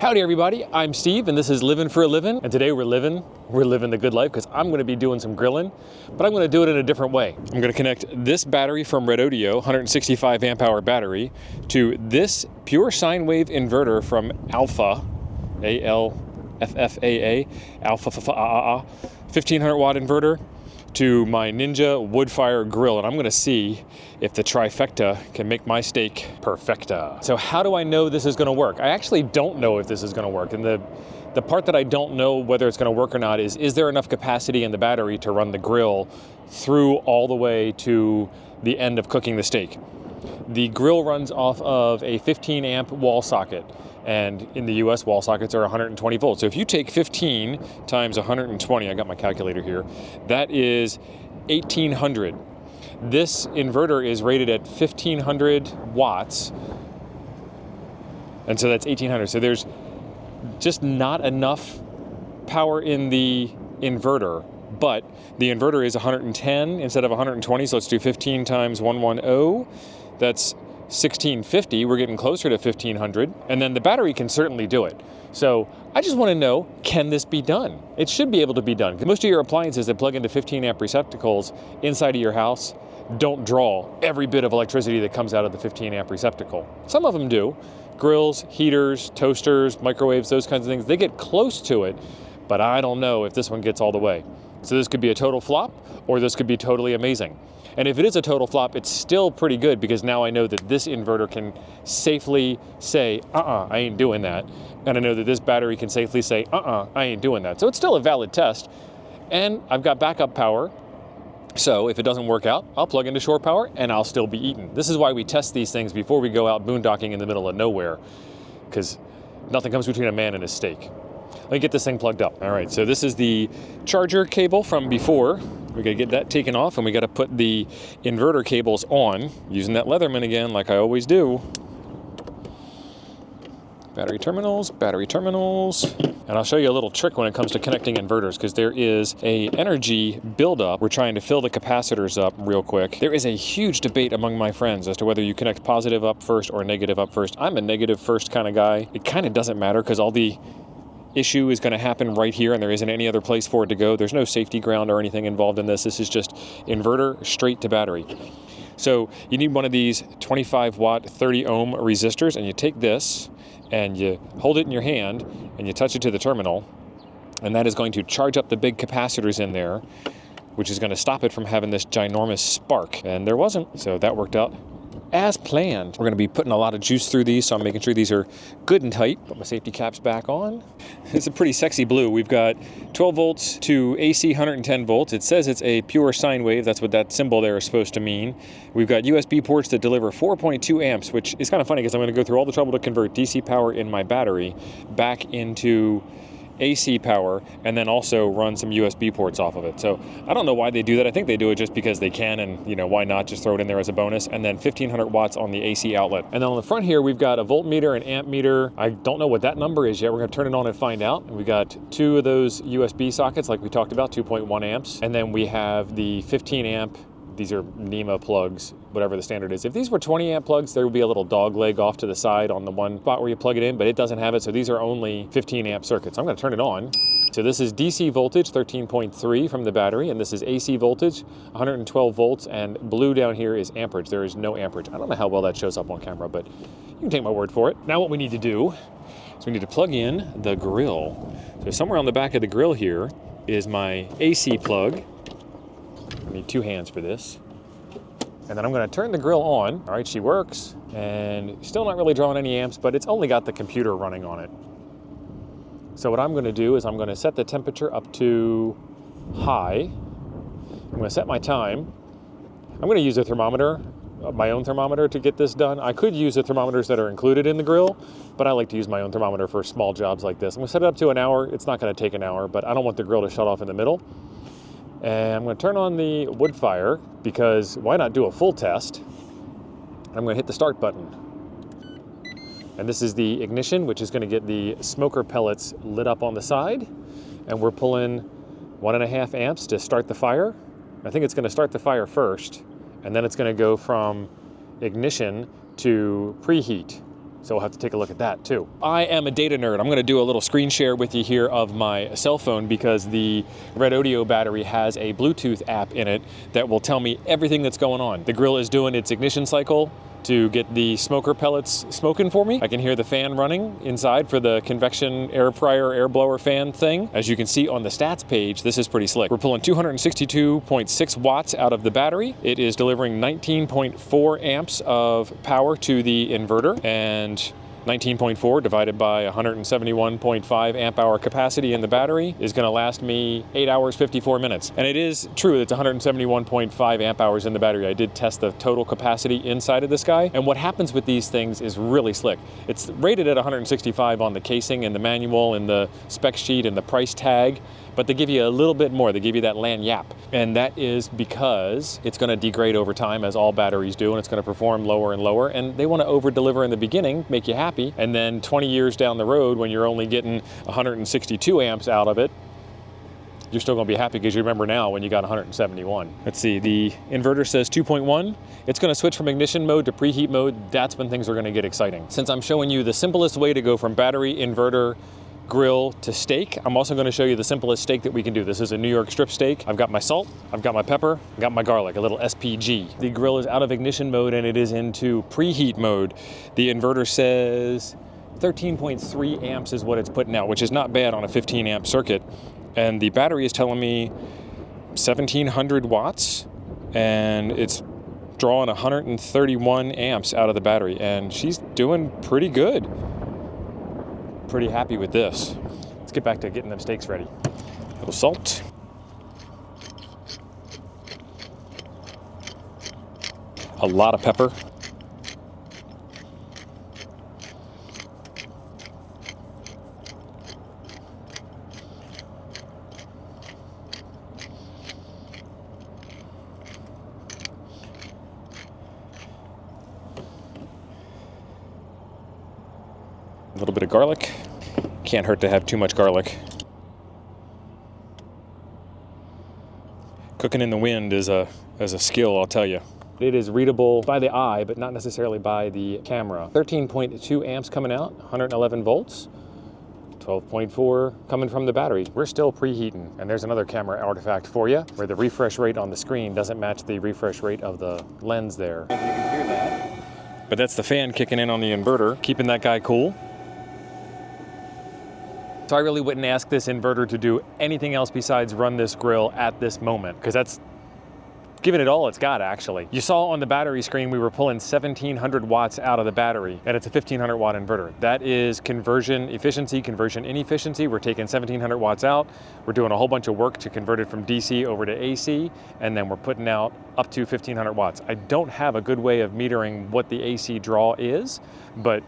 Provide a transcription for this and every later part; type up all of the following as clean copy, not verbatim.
Howdy everybody, I'm Steve and this is Living for a Living, and today we're living the good life because I'm going to be doing some grilling, but I'm going to do it in a different way. I'm going to connect this battery from Redodo, 165 amp hour battery, to this pure sine wave inverter from ALFFAA, ALFFAA, 1500 watt inverter, to my Ninja Woodfire Grill, and I'm gonna see if the trifecta can make my steak perfecta. So how do I know this is gonna work? I actually don't know if this is gonna work, and the part that I don't know whether it's gonna work or not is there enough capacity in the battery to run the grill through all the way to the end of cooking the steak. The grill runs off of a 15 amp wall socket, and in the US, wall sockets are 120 volts. So if you take 15 times 120, I got my calculator here, that is 1800. This inverter is rated at 1500 watts, and so that's 1800. So there's just not enough power in the inverter, but the inverter is 110 instead of 120, so let's do 15 times 110. That's 1650, we're getting closer to 1500, and then the battery can certainly do it. So I just want to know, can this be done? It should be able to be done. Most of your appliances that plug into 15 amp receptacles inside of your house don't draw every bit of electricity that comes out of the 15 amp receptacle. Some of them do. Grills, heaters, toasters, microwaves, those kinds of things, they get close to it, but I don't know if this one gets all the way. So this could be a total flop, or this could be totally amazing. And if it is a total flop, it's still pretty good because now I know that this inverter can safely say, I ain't doing that. And I know that this battery can safely say, I ain't doing that. So it's still a valid test. And I've got backup power. So if it doesn't work out, I'll plug into shore power and I'll still be eating. This is why we test these things before we go out boondocking in the middle of nowhere, because nothing comes between a man and his steak. Let me get this thing plugged up. All right, so this is the charger cable from before. We gotta get that taken off, and we gotta put the inverter cables on, using that Leatherman again, like I always do. Battery terminals, and I'll show you a little trick when it comes to connecting inverters, because there is a energy buildup. We're trying to fill the capacitors up real quick. There is a huge debate among my friends as to whether you connect positive up first or negative up first. I'm a negative first kind of guy. It kind of doesn't matter, because all the issue is going to happen right here, and there isn't any other place for it to go. There's no safety ground or anything involved in this. This is just inverter straight to battery. So you need one of these 25 watt 30 ohm resistors, and you take this and you hold it in your hand and you touch it to the terminal, and that is going to charge up the big capacitors in there, which is going to stop it from having this ginormous spark. And there wasn't, so that worked out as planned. We're going to be putting a lot of juice through these, so I'm making sure these are good and tight. Put my safety caps back on. It's a pretty sexy blue. We've got 12 volts to AC 110 volts. It says it's a pure sine wave. That's what that symbol there is supposed to mean. We've got USB ports that deliver 4.2 amps, which is kind of funny because I'm going to go through all the trouble to convert DC power in my battery back into AC power, and then also run some USB ports off of it. So I don't know why they do that. I think they do it just because they can, and why not just throw it in there as a bonus. And then 1500 watts on the AC outlet. And then on the front here, we've got a voltmeter and amp meter. I don't know what that number is yet. We're gonna turn it on and find out. And we got two of those USB sockets like we talked about, 2.1 amps. And then we have the 15 amp. These are NEMA plugs, whatever the standard is. If these were 20 amp plugs, there would be a little dog leg off to the side on the one spot where you plug it in, but it doesn't have it, so these are only 15 amp circuits. I'm gonna turn it on. So this is DC voltage, 13.3 from the battery, and this is AC voltage, 112 volts, and blue down here is amperage. There is no amperage. I don't know how well that shows up on camera, but you can take my word for it. Now what we need to do is we need to plug in the grill. So somewhere on the back of the grill here is my AC plug. I need two hands for this. And then I'm gonna turn the grill on. All right, she works, and still not really drawing any amps, but it's only got the computer running on it. So what I'm gonna do is I'm gonna set the temperature up to high. I'm gonna set my time. I'm gonna use a thermometer, my own thermometer, to get this done. I could use the thermometers that are included in the grill, but I like to use my own thermometer for small jobs like this. I'm gonna set it up to an hour. It's not gonna take an hour, but I don't want the grill to shut off in the middle. And I'm going to turn on the wood fire, because why not do a full test? I'm going to hit the start button. And this is the ignition, which is going to get the smoker pellets lit up on the side. And we're pulling 1.5 amps to start the fire. I think it's going to start the fire first, and then it's going to go from ignition to preheat. So we'll have to take a look at that too. I am a data nerd. I'm gonna do a little screen share with you here of my cell phone because the Redodo battery has a Bluetooth app in it that will tell me everything that's going on. The grill is doing its ignition cycle to get the smoker pellets smoking for me. I can hear the fan running inside for the convection air fryer, air blower fan thing. As you can see on the stats page, this is pretty slick. We're pulling 262.6 watts out of the battery. It is delivering 19.4 amps of power to the inverter, and 19.4 divided by 171.5 amp hour capacity in the battery is going to last me 8 hours 54 minutes. And it is true that it's 171.5 amp hours in the battery. I did test the total capacity inside of this guy, and what happens with these things is really slick. It's rated at 165 on the casing and the manual and the spec sheet and the price tag, but they give you a little bit more. They give you that lagniappe, and that is because it's going to degrade over time, as all batteries do, and it's going to perform lower and lower, and they want to over deliver in the beginning, make you happy, and then 20 years down the road when you're only getting 162 amps out of it, you're still going to be happy because you remember now when you got 171. Let's see, the inverter says 2.1. It's going to switch from ignition mode to preheat mode. That's when things are going to get exciting. Since I'm showing you the simplest way to go from battery, inverter, grill to steak, I'm also going to show you the simplest steak that we can do. This is a New York strip steak. I've got my salt, I've got my pepper, I've got my garlic, a little SPG. The grill is out of ignition mode and it is into preheat mode. The inverter says 13.3 amps is what it's putting out, which is not bad on a 15 amp circuit. And the battery is telling me 1700 watts and it's drawing 131 amps out of the battery, and she's doing pretty good. Pretty happy with this. Let's get back to getting them steaks ready. A little salt. A lot of pepper. A little bit of garlic. Can't hurt to have too much garlic. Cooking in the wind is a skill, I'll tell you. It is readable by the eye, but not necessarily by the camera. 13.2 amps coming out, 111 volts, 12.4 coming from the battery. We're still preheating, and there's another camera artifact for you, where the refresh rate on the screen doesn't match the refresh rate of the lens there. You can hear that. But that's the fan kicking in on the inverter, keeping that guy cool. So I really wouldn't ask this inverter to do anything else besides run this grill at this moment, because that's giving it all it's got, actually. You saw on the battery screen we were pulling 1700 watts out of the battery, and it's a 1500 watt inverter. That is conversion efficiency, conversion inefficiency. We're taking 1700 watts out. We're doing a whole bunch of work to convert it from DC over to AC, and then we're putting out up to 1500 watts. I don't have a good way of metering what the AC draw is, but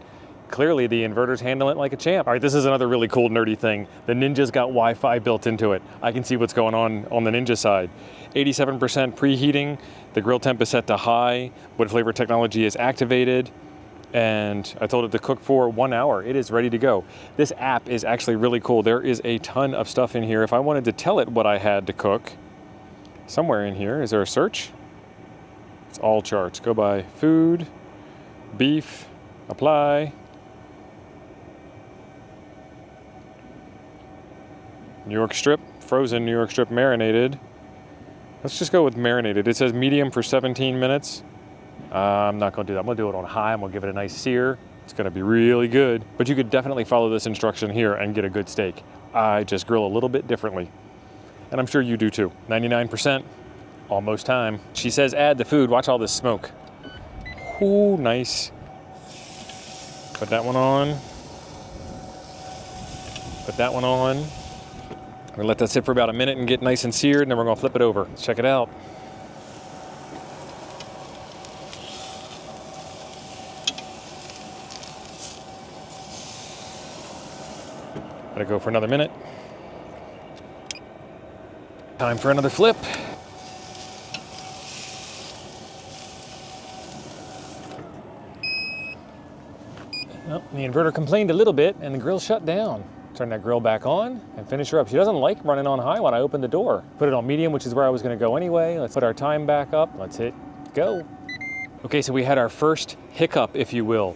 clearly the inverter's handling it like a champ. All right, this is another really cool nerdy thing. The Ninja's got Wi-Fi built into it. I can see what's going on the Ninja side. 87% preheating. The grill temp is set to high. Wood flavor technology is activated. And I told it to cook for 1 hour. It is ready to go. This app is actually really cool. There is a ton of stuff in here. If I wanted to tell it what I had to cook, somewhere in here, is there a search? It's all charts. Go by food, beef, apply. New York strip, frozen New York strip marinated. Let's just go with marinated. It says medium for 17 minutes. I'm not gonna do that. I'm gonna do it on high. I'm gonna give it a nice sear. It's gonna be really good. But you could definitely follow this instruction here and get a good steak. I just grill a little bit differently. And I'm sure you do too. 99%, almost time. She says add the food. Watch all this smoke. Ooh, nice. Put that one on. Put that one on. We're gonna let that sit for about a minute and get nice and seared, and then we're gonna flip it over. Let's check it out. Let it go for another minute. Time for another flip. Well, the inverter complained a little bit, and the grill shut down. Turn that grill back on and finish her up. She doesn't like running on high when I open the door. Put it on medium, which is where I was gonna go anyway. Let's put our time back up. Let's hit go. Okay, so we had our first hiccup, if you will.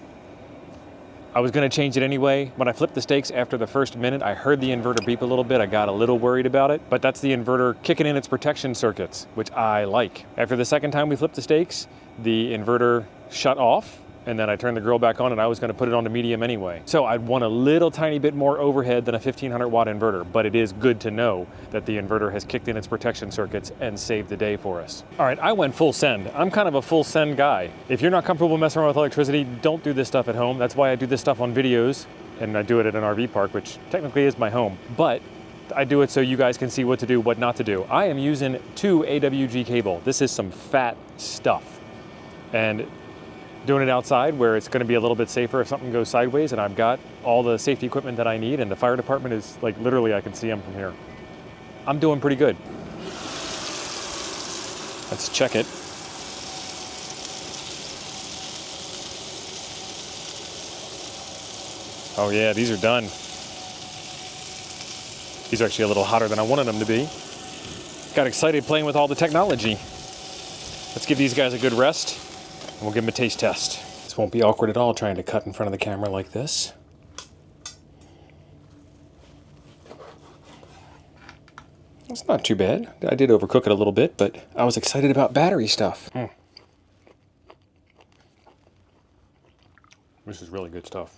I was gonna change it anyway. When I flipped the steaks after the first minute, I heard the inverter beep a little bit. I got a little worried about it, but that's the inverter kicking in its protection circuits, which I like. After the second time we flipped the steaks, the inverter shut off, and then I turned the grill back on and I was gonna put it on to medium anyway. So I'd want a little tiny bit more overhead than a 1500 watt inverter, but it is good to know that the inverter has kicked in its protection circuits and saved the day for us. All right, I went full send. I'm kind of a full send guy. If you're not comfortable messing around with electricity, don't do this stuff at home. That's why I do this stuff on videos, and I do it at an RV park, which technically is my home. But I do it so you guys can see what to do, what not to do. I am using 2 AWG cable. This is some fat stuff. And doing it outside where it's going to be a little bit safer if something goes sideways, and I've got all the safety equipment that I need, and the fire department is like literally I can see them from here. I'm doing pretty good. Let's check it. Oh yeah, these are done. These are actually a little hotter than I wanted them to be. Got excited playing with all the technology. Let's give these guys a good rest. And we'll give them a taste test. This won't be awkward at all trying to cut in front of the camera like this. It's not too bad. I did overcook it a little bit, but I was excited about battery stuff. This is really good stuff.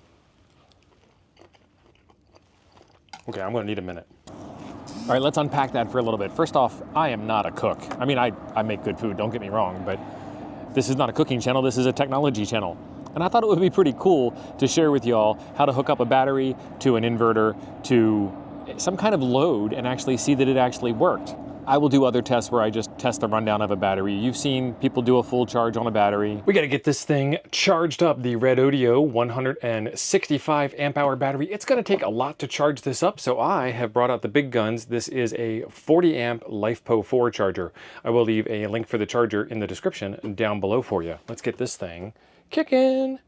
Okay, I'm gonna need a minute. All right, let's unpack that for a little bit. First off, I am not a cook. I mean, I make good food, don't get me wrong, but this is not a cooking channel, this is a technology channel. And I thought it would be pretty cool to share with y'all how to hook up a battery to an inverter to some kind of load and actually see that it actually worked. I will do other tests where I just test the rundown of a battery. You've seen people do a full charge on a battery. We gotta get this thing charged up, the Redodo 165 amp hour battery. It's gonna take a lot to charge this up, so I have brought out the big guns. This is a 40 amp LiFePO4 charger. I will leave a link for the charger in the description down below for you. Let's get this thing kicking.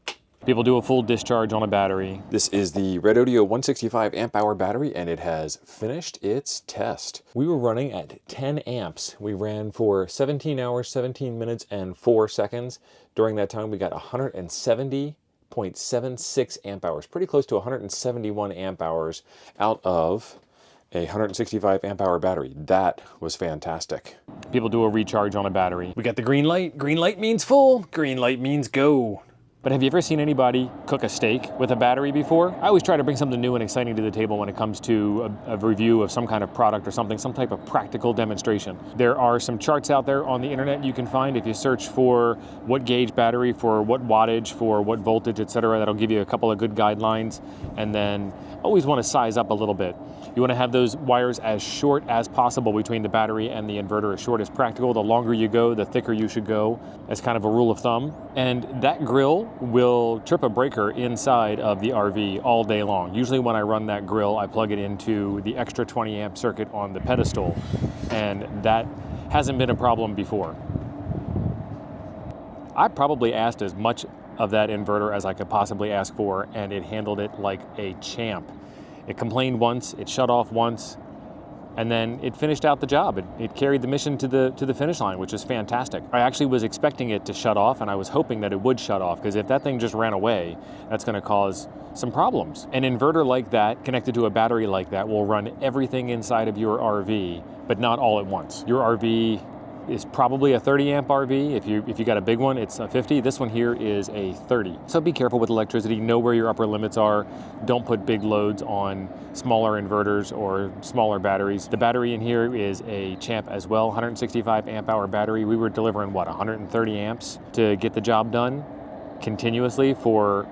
People do a full discharge on a battery. This is the Redodo 165 amp hour battery, and it has finished its test. We were running at 10 amps. We ran for 17 hours, 17 minutes, and 4 seconds. During that time, we got 170.76 amp hours, pretty close to 171 amp hours out of a 165 amp hour battery. That was fantastic. People do a recharge on a battery. We got the green light. Green light means full. Green light means go. But have you ever seen anybody cook a steak with a battery before? I always try to bring something new and exciting to the table when it comes to a review of some kind of product or something, some type of practical demonstration. There are some charts out there on the internet you can find if you search for what gauge battery, for what wattage, for what voltage, etc. That'll give you a couple of good guidelines. And then always want to size up a little bit. You want to have those wires as short as possible between the battery and the inverter, as short as practical. The longer you go, the thicker you should go, as kind of a rule of thumb. And that grill will trip a breaker inside of the RV all day long. Usually when I run that grill, I plug it into the extra 20 amp circuit on the pedestal, and that hasn't been a problem before. I probably asked as much of that inverter as I could possibly ask for, and it handled it like a champ. It complained once, it shut off once, and then it finished out the job. It carried the mission to the finish line, which is fantastic. I actually was expecting it to shut off, and I was hoping that it would shut off, because if that thing just ran away, that's gonna cause some problems. An inverter like that, connected to a battery like that, will run everything inside of your RV, but not all at once. Your RV is probably a 30 amp RV. If you got a big one, it's a 50. This one here is a 30. So be careful with electricity, know where your upper limits are. Don't put big loads on smaller inverters or smaller batteries. The battery in here is a champ as well, 165 amp hour battery. We were delivering, what, 130 amps to get the job done continuously for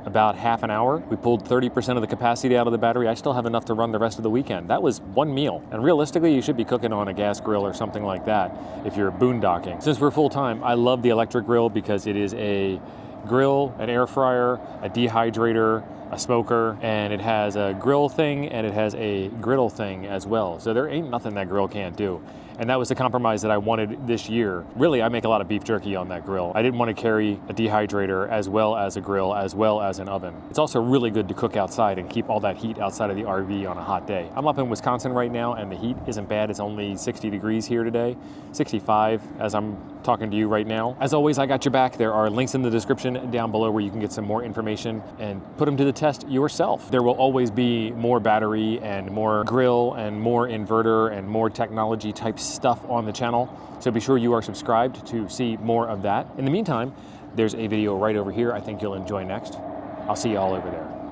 about half an hour. We pulled 30% of the capacity out of the battery. I still have enough to run the rest of the weekend. That was one meal. And realistically, you should be cooking on a gas grill or something like that if you're boondocking. Since we're full time, I love the electric grill because it is a grill, an air fryer, a dehydrator, a smoker, and it has a grill thing and it has a griddle thing as well. So there ain't nothing that grill can't do. And that was the compromise that I wanted this year. Really, I make a lot of beef jerky on that grill. I didn't want to carry a dehydrator as well as a grill, as well as an oven. It's also really good to cook outside and keep all that heat outside of the RV on a hot day. I'm up in Wisconsin right now, and the heat isn't bad. It's only 60 degrees here today, 65 as I'm talking to you right now. As always, I got your back. There are links in the description description down below where you can get some more information and put them to the test yourself. There will always be more battery and more grill and more inverter and more technology type stuff on the channel. So be sure you are subscribed to see more of that. In the meantime, there's a video right over here I think you'll enjoy next. I'll see you all over there.